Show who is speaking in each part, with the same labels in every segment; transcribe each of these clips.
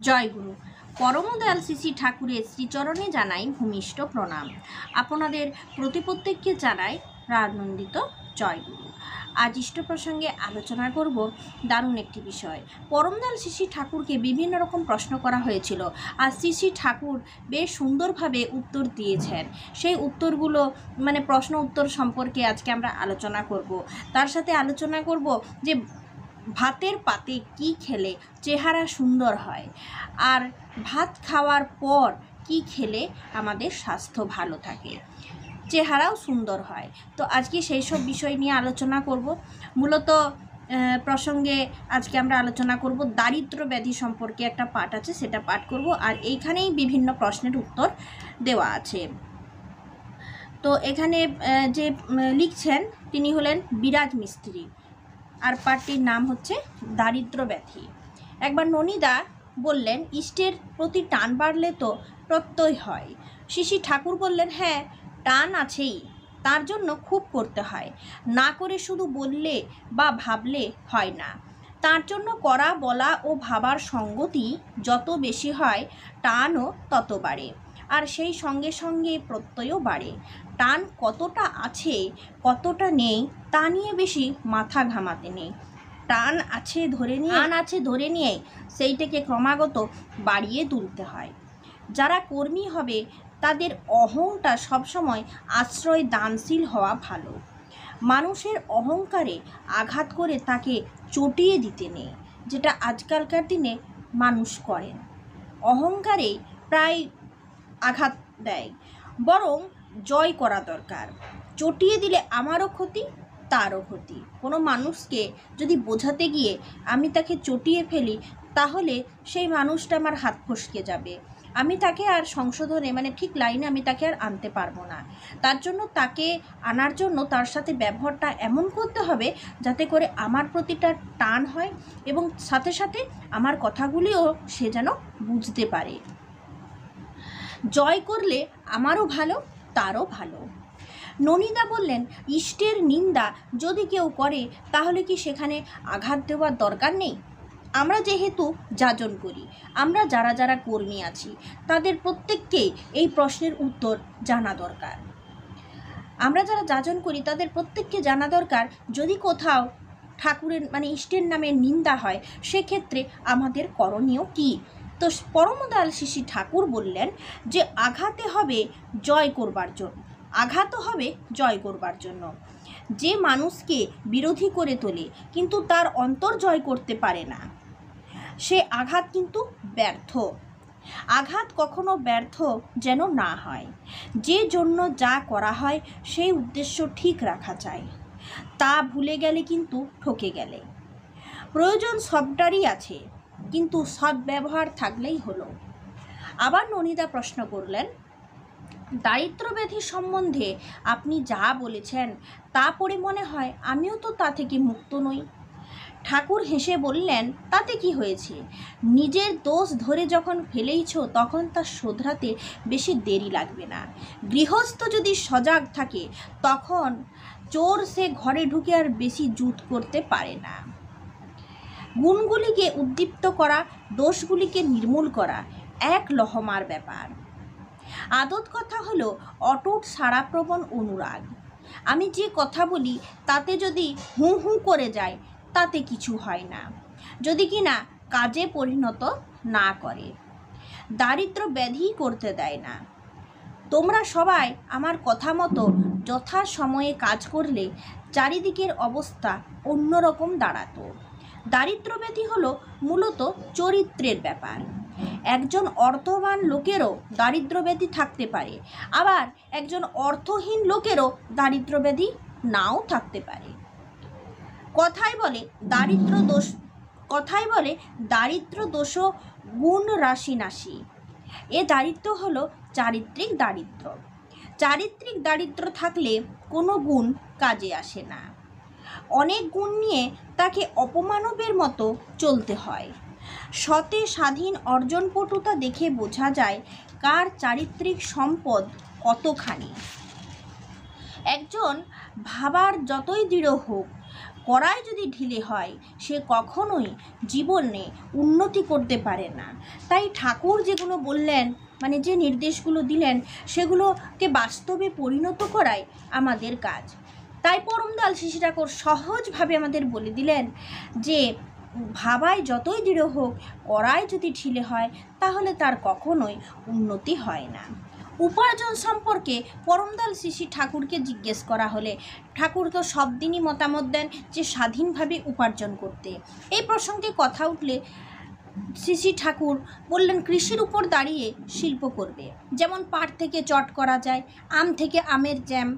Speaker 1: জয়গুরু। পরমদয়াল শ্রী ঠাকুরের শ্রীচরণে জানাই ভূমিষ্ঠ প্রণাম। আপনাদের প্রত্যেককে জানাই প্রাণনন্দিত জয়গুরু। আজ ইষ্ট প্রসঙ্গে আলোচনা করব দারুণ একটি বিষয়। পরমদয়াল শ্রী ঠাকুরকে বিভিন্ন রকম প্রশ্ন করা হয়েছিল, আর শ্রী ঠাকুর বেশ সুন্দরভাবে উত্তর দিয়েছেন। সেই উত্তরগুলো প্রশ্ন উত্তর সম্পর্কে আজকে আমরা আলোচনা করব। তার সাথে আলোচনা করব যে ভাতের পাতে কি খেলে চেহারা সুন্দর হয়, আর ভাত খাওয়ার পর কি খেলে আমাদের স্বাস্থ্য ভালো থাকে, চেহারাও সুন্দর হয়। তো আজকে সেই সব বিষয় নিয়ে আলোচনা করব। মূলত প্রসঙ্গে আজকে আমরা আলোচনা করব দারিদ্র ব্যাধি সম্পর্কে একটা পাঠ আছে, সেটা পাঠ করব, আর এইখানেই বিভিন্ন প্রশ্নের উত্তর দেওয়া আছে। তো এখানে যে লিখছেন তিনি হলেন বিরাজ মিস্ত্রি, আর পাঠটির নাম হচ্ছে দারিদ্র ব্যাধি। একবার ননীদা বললেন, ইষ্টের প্রতি টান বাড়লে তো প্রত্যয় হয়। শ্রী ঠাকুর বললেন, হ্যাঁ, টান আছেই, তার জন্য খুব করতে হয়, না করে শুধু বললে বা ভাবলে হয় না। তার জন্য করা, বলা ও ভাবার সঙ্গতি যত বেশি হয় টানও তত বাড়ে, আর সেই সঙ্গে সঙ্গে প্রত্যয়ও বাড়ে। টান কতটা আছে কতটা নেই তা নিয়ে বেশি মাথা ঘামাতে নেই। টান আছে ধরে নিয়ে সেইটাকে ক্রমাগত বাড়িয়ে তুলতে হয়। যারা কর্মী হবে তাদের অহংটা সবসময় আশ্রয় দানশীল হওয়া ভালো। মানুষের অহংকারে আঘাত করে তাকে চটিয়ে দিতে নেই, যেটা আজকালকার দিনে মানুষ করেন। অহংকারে প্রায় আঘাত দেয়, বরং জয় করা দরকার। চটিয়ে দিলে আমারও ক্ষতি, তারও ক্ষতি। কোনো মানুষকে যদি বোঝাতে গিয়ে আমি তাকে চটিয়ে ফেলি, তাহলে সেই মানুষটা আমার হাত ফসকে যাবে, আমি তাকে আর সংশোধনে ঠিক লাইনে আমি তাকে আর আনতে পারবো না। তার জন্য তাকে আনার জন্য তার সাথে ব্যবহারটা এমন করতে হবে যাতে করে আমার প্রতিটা টান হয়, এবং সাথে সাথে আমার কথাগুলিও সে যেন বুঝতে পারে। জয় করলে আমারও ভালো, তারও ভালো। ননীদা বললেন, ইষ্টের নিন্দা যদি কেউ করে তাহলে কি সেখানে আঘাত দেওয়ার দরকার নেই? আমরা যেহেতু যাজন করি, আমরা যারা যারা কর্মী আছি তাদের প্রত্যেককেই এই প্রশ্নের উত্তর জানা দরকার। আমরা যারা যাজন করি তাদের প্রত্যেককে জানা দরকার, যদি কোথাও ঠাকুরের ইষ্টের নামে নিন্দা হয় সেক্ষেত্রে আমাদের করণীয় কী। তো পরমদয়াল শ্রী ঠাকুর বললেন যে আঘাতে হবে জয় করবার জন্য, আঘাতও হবে জয় করবার জন্য। যে মানুষকে বিরোধী করে তোলে কিন্তু তার অন্তর জয় করতে পারে না, সে আঘাত কিন্তু ব্যর্থ। আঘাত কখনো ব্যর্থ যেন না হয়। যে জন্য যা করা হয় সেই উদ্দেশ্য ঠিক রাখা চাই, তা ভুলে গেলে কিন্তু ঠকে গেলে। প্রয়োজন সবটারই আছে, কিন্তু সদ্ব্যবহার থাকলেই হলো। আবার ননীদা প্রশ্ন করলেন, দারিদ্র ব্যাধি সম্বন্ধে আপনি যা বলেছেন তা পড়ে মনে হয় আমিও তো তা থেকে মুক্ত নই। ঠাকুর হেসে বললেন, তাতে কি হয়েছে? নিজের দোষ ধরে যখন ফেলেইছ তখন তা শোধরাতে বেশি দেরি লাগবে না। গৃহস্থ যদি সজাগ থাকে তখন চোর সে ঘরে ঢুকে আর বেশি জুত করতে পারে না। গুণগুলিকে উদ্দীপ্ত করা, দোষগুলিকে নির্মূল করা এক লহমার ব্যাপার। আদত কথা হলো অটুট সারাপ্রবণ অনুরাগ। আমি যে কথা বলি তাতে যদি হু হু করে যায় তাতে কিছু হয় না, যদি কিনা কাজে পরিণত না করে। দারিদ্র ব্যাধি করতে দেয় না। তোমরা সবাই আমার কথা মতো যথা সময়ে কাজ করলে চারিদিকের অবস্থা অন্যরকম দাঁড়াতো। দারিদ্র ব্যাধি হলো মূলত চরিত্রের ব্যাপার। একজন অর্থবান লোকেরও দারিদ্র ব্যাধি থাকতে পারে, আবার একজন অর্থহীন লোকেরও দারিদ্র ব্যাধি নাও থাকতে পারে। কথায় বলে দারিদ্র দোষ গুণ রাশি নাশি। এ দারিদ্র হলো চারিত্রিক দারিদ্র। চারিত্রিক দারিদ্র থাকলে কোনো গুণ কাজে আসে না। অনেক গুণ নিয়ে তাকে অপমানবের মতো চলতে হয়। সতে স্বাধীন অর্জনপটুতা দেখে বোঝা যায় কার চারিত্রিক সম্পদ কতখানি। একজন ভাবার যতই দৃঢ় হোক, কড়াই যদি ঢিলে হয় সে কখনোই জীবনে উন্নতি করতে পারে না। তাই ঠাকুর যেগুলো বললেন, মানে যে নির্দেশগুলো দিলেন, সেগুলোকে বাস্তবে পরিণত করাই আমাদের কাজ। তাই পরমদয়াল শ্রী শ্রী ঠাকুর সহজভাবে আমাদের বলে দিলেন যে ভাবায় যতই দৃঢ় হোক, কড়াই যদি ঢিলে হয় তাহলে তার কখনোই উন্নতি হয় না। উপার্জন সম্পর্কে পরমদয়াল শ্রী শ্রী ঠাকুরকে জিজ্ঞেস করা হলে ঠাকুর তো সব দিনই মতামত দেন যে স্বাধীনভাবে উপার্জন করতে। এই প্রসঙ্গে কথা উঠলে শ্রী শ্রী ঠাকুর বললেন কৃষির উপর দাঁড়িয়ে শিল্প করবে। যেমন পাট থেকে চট করা যায়, আম থেকে আমের জ্যাম,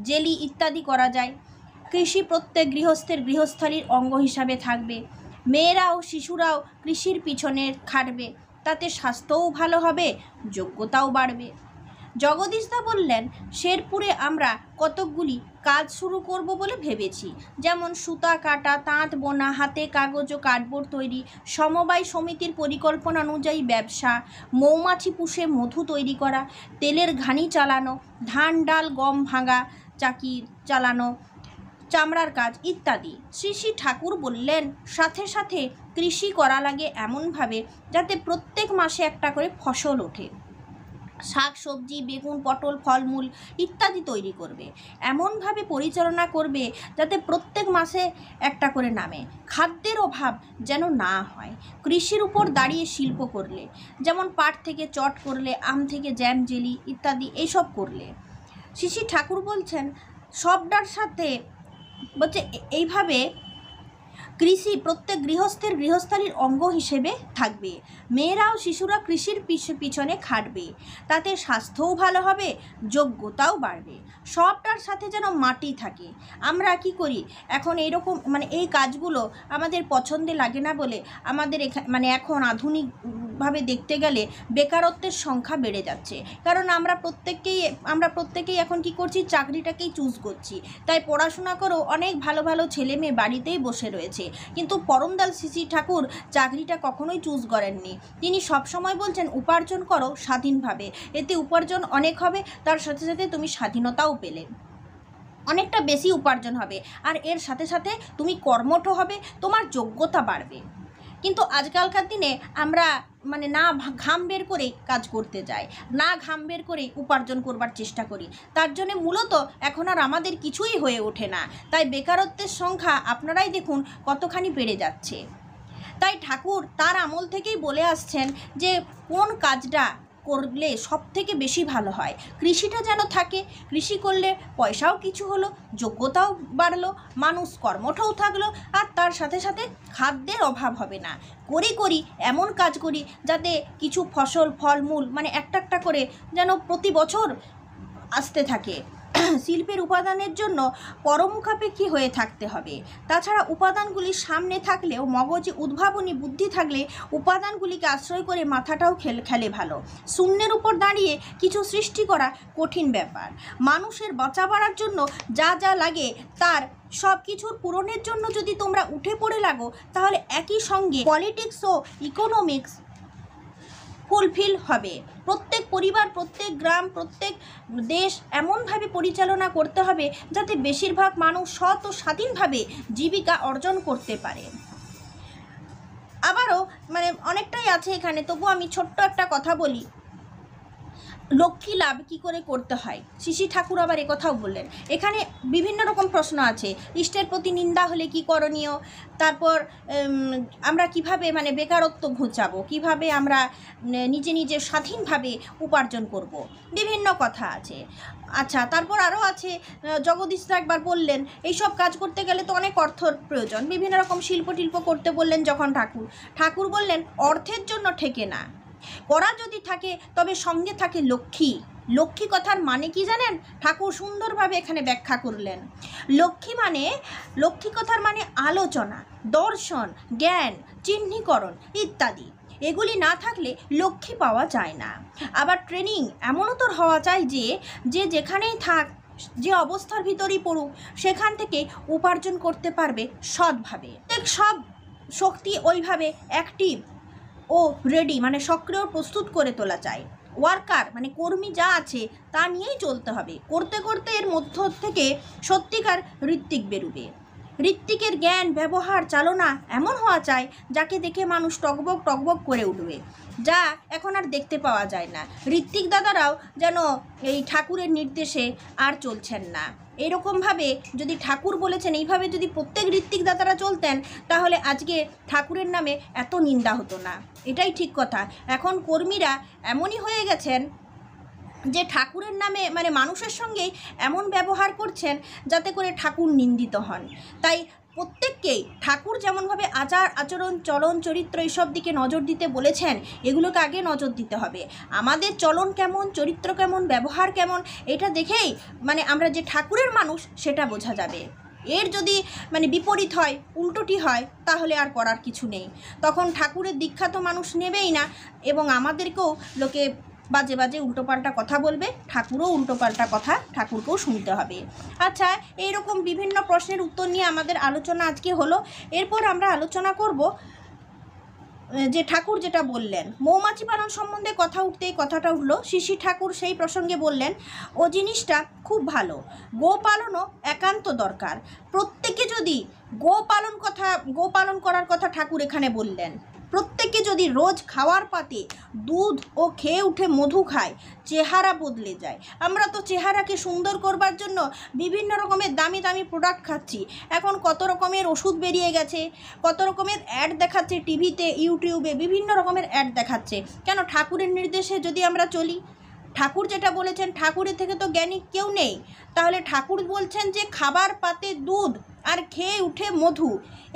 Speaker 1: জেলি ইত্যাদি করা যায়। কৃষি প্রত্যেক গৃহস্থের গৃহস্থালির অঙ্গ হিসাবে থাকবে। মেয়েরা ও শিশুরাও কৃষির পিছনে খাটবে, তাতে স্বাস্থ্যও ভালো হবে, যোগ্যতাও বাড়বে। জগদীশদা বললেন শেরপুরে আমরা কতকগুলি কাজ শুরু করব বলে ভেবেছি, যেমন সুতা কাটা, তাঁত বোনা, হাতে কাগজ ও কার্ডবোর্ড তৈরি, সমবায় সমিতির পরিকল্পনা অনুযায়ী ব্যবসা, মৌমাছি পুষে মধু তৈরি করা, তেলের ঘানি চালানো, ধান ডাল গম ভাঙা চাকি চালানো, চামড়ার কাজ ইত্যাদি। শ্রী শ্রী ঠাকুর বললেন সাথে সাথে কৃষি করা লাগে এমনভাবে যাতে প্রত্যেক মাসে একটা করে ফসল ওঠে। শাক সবজি, বেগুন, পটল, ফলমূল ইত্যাদি তৈরি করবে। এমনভাবে পরিচালনা করবে যাতে প্রত্যেক মাসে একটা করে নামে। খাদ্যের অভাব যেন না হয়। কৃষির উপর দাঁড়িয়ে শিল্প করলে, যেমন পাট থেকে চট করলে, আম থেকে জ্যাম জেলি ইত্যাদি এইসব করলে। শ্রী শ্রী ঠাকুর বলছেন সবটার সাথে বলছে এইভাবে কৃষি প্রত্যেক গৃহস্থের গৃহস্থালির অঙ্গ হিসেবে থাকবে। মেয়েরা ও শিশুরা কৃষির পিছনে খাটবে, তাতে স্বাস্থ্যও ভালো হবে, যোগ্যতাও বাড়বে। সবটার সাথে যেন মাটি থাকে। আমরা কি করি এখন এইরকম, মানে এই কাজগুলো আমাদের পছন্দে লাগে না বলে আমাদের মানে এখন আধুনিকভাবে দেখতে গেলে বেকারত্বের সংখ্যা বেড়ে যাচ্ছে। কারণ আমরা প্রত্যেকেই এখন কি করছি, চাকরিটাকেই চুজ করছি। তাই পড়াশোনা করেও অনেক ভালো ভালো ছেলে মেয়ে বাড়িতেই বসে রয়েছে। কিন্তু পরমদয়াল শ্রী শ্রী ঠাকুর চাকরিটা কখনোই চুজ করেননি। তিনি সবসময় বলছেন উপার্জন করো স্বাধীনভাবে, এতে উপার্জন অনেক হবে, তার সাথে সাথে তুমি স্বাধীনতাও পেলে, অনেকটা বেশি উপার্জন হবে, আর এর সাথে সাথে তুমি কর্মঠ হবে, তোমার যোগ্যতা বাড়বে। কিন্তু আজকালকার দিনে আমরা মানে না ঘাম বের করে কাজ করতে যাই, না ঘাম বের করে উপার্জন করবার চেষ্টা করি। তার জন্য মূলত এখন আর আমাদের কিছুই হয়ে ওঠে না। তাই বেকারত্বের সংখ্যা আপনারাই দেখুন কতখানি বেড়ে যাচ্ছে। তাই ঠাকুর তার আমল থেকেই বলে আসছেন যে কোন কাজটা করলে সব থেকে বেশি ভালো হয়। কৃষিটা যেন থাকে, কৃষি করলে পয়সাও কিছু হলো, যোগ্যতাও বাড়লো, মানুষ কর্মঠও থাকলো, আর তার সাথে সাথে খাদ্যের অভাব হবে না। করি এমন কাজ করি যাতে কিছু ফসল ফলমূল মানে একটা করে যেন প্রতি বছর আসতে থাকে। শিল্পের উপাদানের জন্য পরমুখাপেক্ষী হয়ে থাকতে হবে। তাছাড়া উপাদানগুলি সামনে থাকলেও মগজে উদ্ভাবনী বুদ্ধি থাকলে উপাদানগুলিকে আশ্রয় করে মাথাটাও খেলে ভালো। শূন্যের উপর দাঁড়িয়ে কিছু সৃষ্টি করা কঠিন ব্যাপার। মানুষের বাঁচা বাড়ার জন্য যা যা লাগে তার সব কিছুর পূরণের জন্য যদি তোমরা উঠে পড়ে লাগো, তাহলে একই সঙ্গে পলিটিক্স ও ইকোনমিক্স ফুলফিল হবে। প্রত্যেক পরিবার, প্রত্যেক গ্রাম, প্রত্যেক দেশ এমনভাবে পরিচালনা করতে হবে যাতে বেশিরভাগ মানুষ সৎ ও স্বাধীনভাবে জীবিকা অর্জন করতে পারে। আবারও মানে অনেকটাই আছে এখানে, তবু আমি ছোট্ট একটা কথা বলি। লক্ষ্মী লাভ কী করে করতে হয়, শ্রী শ্রী ঠাকুর আবার একথাও বললেন। এখানে বিভিন্ন রকম প্রশ্ন আছে। ইষ্টের প্রতি নিন্দা হলে কি করণীয়, তারপর আমরা কিভাবে মানে বেকারত্ব ঘুচাবো, কিভাবে আমরা নিজে স্বাধীনভাবে উপার্জন করব, বিভিন্ন কথা আছে। আচ্ছা, তারপর আরও আছে, জগদীশদা একবার বললেন এইসব কাজ করতে গেলে তো অনেক অর্থর প্রয়োজন। বিভিন্ন রকম শিল্প করতে বললেন যখন ঠাকুর বললেন অর্থের জন্য ঠেকে না, করা যদি থাকে তবে সঙ্গে থাকে লক্ষ্মী কথার মানে কি জানেন? ঠাকুর সুন্দরভাবে এখানে ব্যাখ্যা করলেন। লক্ষ্মী কথার মানে আলোচনা, দর্শন, জ্ঞান, চিহ্নীকরণ ইত্যাদি। এগুলি না থাকলে লক্ষ্মী পাওয়া যায় না। আবার ট্রেনিং এমনও তোর হওয়া চাই যে যেখানেই থাক, যে অবস্থার ভিতরেই পড়ুক, সেখান থেকে উপার্জন করতে পারবে সৎভাবে। সব শক্তি ওইভাবে অ্যাক্টিভ ও রেডি মানে সক্রিয় প্রস্তুত করে তোলা চাই। ওয়ার্কার মানে কর্মী যা আছে তা নিয়েই চলতে হবে। করতে এর মধ্য থেকে সত্যিকার ঋত্বিক বেরোবে। ঋত্বিকের জ্ঞান, ব্যবহার, চালনা এমন হওয়া চাই যাকে দেখে মানুষ টকবক টকবক করে উঠবে, যা এখন আর দেখতে পাওয়া যায় না। ঋত্বিক দাদারাও যেন এই ঠাকুরের নির্দেশে আর চলছেন না। এরকমভাবে যদি ঠাকুর বলেছেন এইভাবে যদি প্রত্যেক ঋত্বিক দাদারা চলতেন, তাহলে আজকে ঠাকুরের নামে এত নিন্দা হতো না। এটাই ঠিক কথা। এখন কর্মীরা এমনই হয়ে গেছেন যে ঠাকুরের নামে মানে মানুষের সঙ্গেই এমন ব্যবহার করছেন যাতে করে ঠাকুর নিন্দিত হন। তাই প্রত্যেককেই ঠাকুর যেমনভাবে আচার আচরণ, চলন, চরিত্র এইসব দিকে নজর দিতে বলেছেন, এগুলোকে আগে নজর দিতে হবে। আমাদের চলন কেমন, চরিত্র কেমন, ব্যবহার কেমন, এটা দেখেই মানে আমরা যে ঠাকুরের মানুষ সেটা বোঝা যাবে। এর যদি মানে বিপরীত হয়, উল্টোটি হয়, তাহলে আর করার কিছু নেই। তখন ঠাকুরের দীক্ষা তো মানুষ নেবেই না, এবং আমাদেরকেও লোকে বাজে বাজে উল্টোপাল্টা কথা বলবে, ঠাকুরও উল্টোপাল্টা কথা ঠাকুরকেও শুনতে হবে। আচ্ছা, এইরকম বিভিন্ন প্রশ্নের উত্তর নিয়ে আমাদের আলোচনা আজকে হলো। এরপর আমরা আলোচনা করব যে ঠাকুর যেটা বললেন, মৌমাছি পালন সম্বন্ধে কথা উঠতেই কথাটা উঠলো। শ্রী ঠাকুর সেই প্রসঙ্গে বললেন, ও জিনিসটা খুব ভালো, গো পালনও একান্ত দরকার। প্রত্যেকে যদি গো পালন করার কথা ঠাকুর এখানে বললেন, প্রত্যেকে যদি রোজ খাওয়ার পাতে দুধ ও খেয়ে উঠে মধু খায়, চেহারা বদলে যায়। আমরা তো চেহারাকে সুন্দর করবার জন্য বিভিন্ন রকমের দামি দামি প্রোডাক্ট খাচ্ছি। এখন কত রকমের ওষুধ বেরিয়ে গেছে, কত রকমের অ্যাড দেখাচ্ছে টিভিতে, ইউটিউবে বিভিন্ন রকমের অ্যাড দেখাচ্ছে। কেন ঠাকুরের নির্দেশে যদি আমরা চলি, ঠাকুর যেটা বলেছেন, ঠাকুরের থেকে তো জ্ঞানী কেউ নেই। তাহলে ঠাকুর বলছেন যে খাবার পাতে দুধ আর খেয়ে উঠে মধু,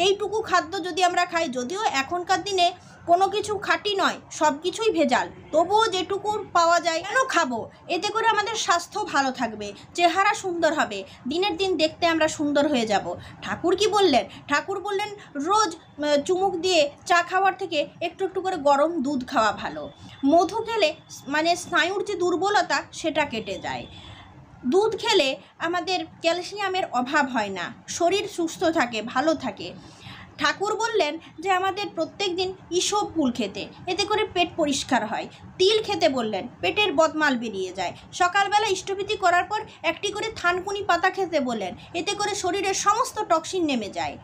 Speaker 1: এইটুকু খাদ্য যদি আমরা খাই, যদিও এখনকার দিনে কোনো কিছু খাঁটি নয়, সব কিছুই ভেজাল, তবুও যেটুকু পাওয়া যায় কেন খাবো? এতে করে আমাদের স্বাস্থ্য ভালো থাকবে, চেহারা সুন্দর হবে, দিনের দিন দেখতে আমরা সুন্দর হয়ে যাব। ঠাকুর কি বললেন? ঠাকুর বললেন রোজ চুমুক দিয়ে চা খাওয়ার থেকে একটু একটু করে গরম দুধ খাওয়া ভালো। মধু খেলে মানে স্নায়ুর যে দুর্বলতা সেটা কেটে যায়। দুধ খেলে আমাদের ক্যালসিয়ামের অভাব হয় না, শরীর সুস্থ থাকে, ভালো থাকে। ঠাকুর বললেন যে আমাদের প্রত্যেক দিন ইসবগুল খেতে, এতে করে পেট পরিষ্কার হয়। তিল খেতে বললেন, পেটের বদমাল বেরিয়ে যায়। সকালবেলা ইষ্টভীতি করার পর একটি করে থানকুনি পাতা খেতে বললেন, এতে করে শরীরের সমস্ত টক্সিন নেমে যায়।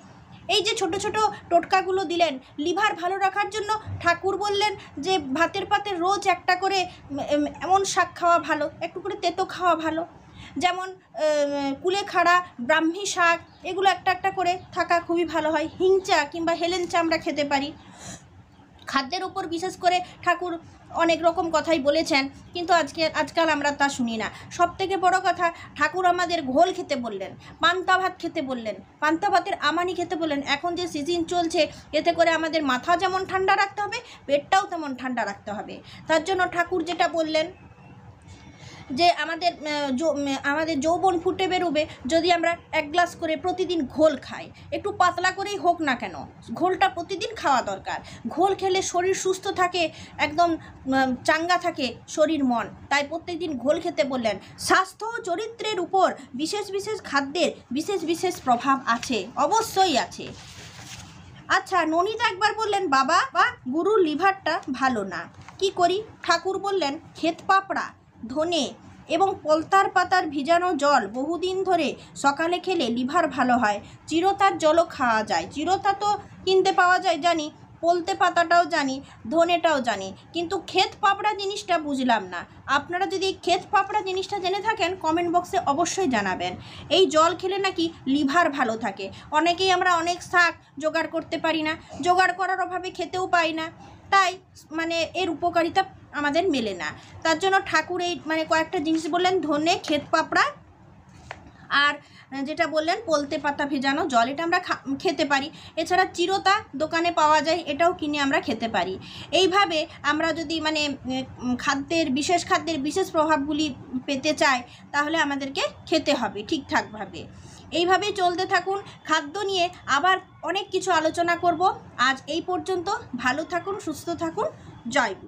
Speaker 1: এই যে ছোট ছোট টোটকাগুলো দিলেন লিভার ভালো রাখার জন্য, ঠাকুর বললেন যে ভাতের পাতে রোজ একটা করে এমন শাক খাওয়া ভালো, একটু করে তেতো খাওয়া ভালো, যেমন কুলেখাড়া, ব্রাহ্মী শাক, এগুলো একটা একটা করে থাকা খুবই ভালো হয়। হিংচা কিংবা হেলেঞ্চা আমরা খেতে পারি। খাদ্যের উপর বিশেষ করে ঠাকুর অনেক রকম কথাই বলেছেন, কিন্তু আজকাল আমরা তা শুনি না। সবথেকে বড় কথা, ঠাকুর আমাদের ঘোল খেতে বললেন, পান্তা ভাত খেতে বললেন, পান্তা ভাতের আমানি খেতে বললেন। এখন যে সিজন চলছে, এতে করে আমাদের মাথা যেমন ঠান্ডা রাখতে হবে, পেটটাও তেমন ঠান্ডা রাখতে হবে। তার জন্য ঠাকুর যেটা বললেন যে আমাদের যৌবন ফুটে বেরোবে যদি আমরা এক গ্লাস করে প্রতিদিন ঘোল খাই, একটু পাতলা করেই হোক না কেন, ঘোলটা প্রতিদিন খাওয়া দরকার। ঘোল খেলে শরীর সুস্থ থাকে, একদম চাঙ্গা থাকে শরীর মন। তাই প্রত্যেকদিন ঘোল খেতে বললেন। স্বাস্থ্য ও চরিত্রের উপর বিশেষ বিশেষ খাদ্যের বিশেষ বিশেষ প্রভাব আছে, অবশ্যই আছে। আচ্ছা, ননীতা একবার বললেন, বাবা গুরুর লিভারটা ভালো না, কি করি? ঠাকুর বললেন, ক্ষেত পাপড়া, ধনে এবং পলতার পাতার ভিজানো জল বহুদিন ধরে সকালে খেলে লিভার ভালো হয়। চিরতার জলও খাওয়া যায়। চিরতা তো কিনতে পাওয়া যায় জানি, পলতে পাতাটাও জানি, ধনেটাও জানি, কিন্তু ক্ষেত পাপড়া জিনিসটা বুঝলাম না। আপনারা যদি ক্ষেত পাপড়া জিনিসটা জেনে থাকেন, কমেন্ট বক্সে অবশ্যই জানাবেন। এই জল খেলে নাকি লিভার ভালো থাকে। অনেকেই আমরা অনেক শাক জোগাড় করতে পারি না, জোগাড় করার অভাবে খেতেও পাই না, তাই মানে এর উপকারিতা আমাদের মেলে না। তার জন্য ঠাকুর এই মানে কয়েকটা জিনিস বললেন, ধনে, ক্ষেত পাপড়া, আর যেটা বললেন পলতে পাতা ভেজানো জল, এটা আমরা খেতে পারি। এছাড়া চিরতা দোকানে পাওয়া যায়, এটাও কিনে আমরা খেতে পারি। এইভাবে আমরা যদি মানে খাদ্যের বিশেষ প্রভাবগুলি পেতে চাই, তাহলে আমাদেরকে খেতে হবে ঠিকঠাকভাবে। এইভাবেই চলতে থাকুন। খাদ্য নিয়ে আবার অনেক কিছু আলোচনা করব। আজ এই পর্যন্ত। ভালো থাকুন, সুস্থ থাকুন। জয় গুরু।